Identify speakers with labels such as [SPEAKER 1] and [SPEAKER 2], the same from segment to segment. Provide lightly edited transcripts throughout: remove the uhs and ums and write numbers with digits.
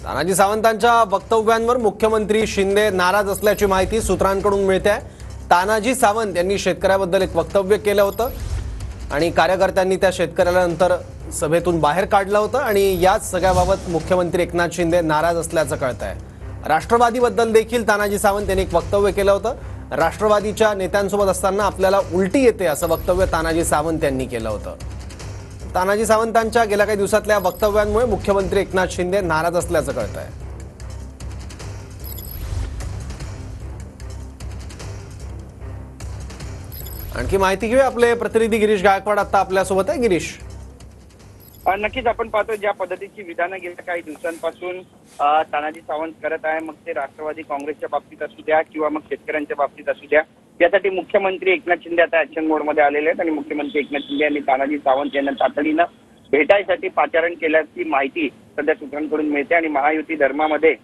[SPEAKER 1] तानाजी सावंतांच्या वक्तव्यांवर मुख्यमंत्री शिंदे नाराज असल्याची माहिती सूत्रांकडून मिळते आहे। तानाजी सावंत यांनी शेतकऱ्याबद्दल एक वक्तव्य केलं होतं आणि कार्यकर्त्यांनी त्या शेतकऱ्याला नंतर सभेतून बाहेर काढलं होतं आणि याच सगळ्याबाबत मुख्यमंत्री एकनाथ शिंदे नाराज असल्याचं कळतंय। राष्ट्रवादीबद्दल देखील तानाजी सावंत यांनी एक वक्तव्य केलं होतं। राष्ट्रवादीच्या नेत्यांसोबत असताना आपल्याला उलटी येते असं वक्तव्य तानाजी सावंत यांनी केलं होतं। तानाजी सावंतांच्या गेल्या काही दिवसातल्या वक्तव्यांमुळे मुख्यमंत्री एकनाथ शिंदे नाराज असल्याचं कळतंय। आणखी माहिती घेऊया, आपले प्रतिनिधी गिरीश गायकवाड आता आपल्या सोबत आहे। गिरीश,
[SPEAKER 2] नक्कीच आपण पाहतो ज्या पद्धतीची विधानं गेल्या काही दिवसांपासून तानाजी सावंत करत आहे, मग ते राष्ट्रवादी काँग्रेसच्या बाबतीत असू द्या किंवा मग शेतकऱ्यांच्या बाबतीत असू द्या, यासाठी मुख्यमंत्री एकनाथ शिंदे आता ऍक्शन मोडमध्ये आलेले आहेत आणि मुख्यमंत्री एकनाथ शिंदे यांनी तानाजी सावंत यांना तातडीनं भेटायसाठी पाचारण केल्याची माहिती सध्या सूत्रांकडून मिळते आणि महायुती धर्मामध्ये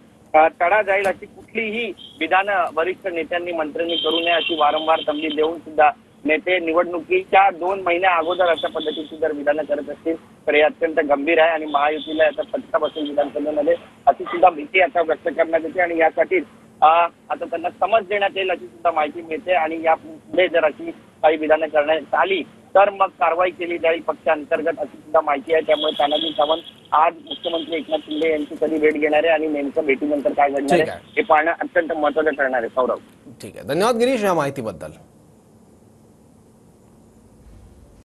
[SPEAKER 2] तडा जाईल अशी कुठलीही विधानं वरिष्ठ नेत्यांनी मंत्र्यांनी करू नये अशी वारंवार तंबी देऊन सुद्धा नेते निवडणुकीच्या 2 महिन्या अगोदर अशा पद्धतीची जर विधानं करत असतील तर हे अत्यंत गंभीर आहे आणि महायुतीला याचा फटका बसून विधानसभेमध्ये अशी सुद्धा भीती आता व्यक्त करण्यात येते आणि यासाठीच आता त्यांना समज देण्यात येईल अशी सुद्धा माहिती मिळते आणि या पुढे जर अशी काही विधानं करण्यात आली तर मग कारवाई केली जाईल पक्षांतर्गत अशी सुद्धा माहिती आहे। त्यामुळे तानाजी सावंत आज मुख्यमंत्री एकनाथ शिंदे यांची कधी भेट घेणार आहे आणि नेमकं भेटीनंतर काय घडणार आहे हे पाहणं अत्यंत महत्त्वाचं ठरणार आहे। सौरभ,
[SPEAKER 1] ठीक आहे, धन्यवाद गिरीश या माहितीबद्दल।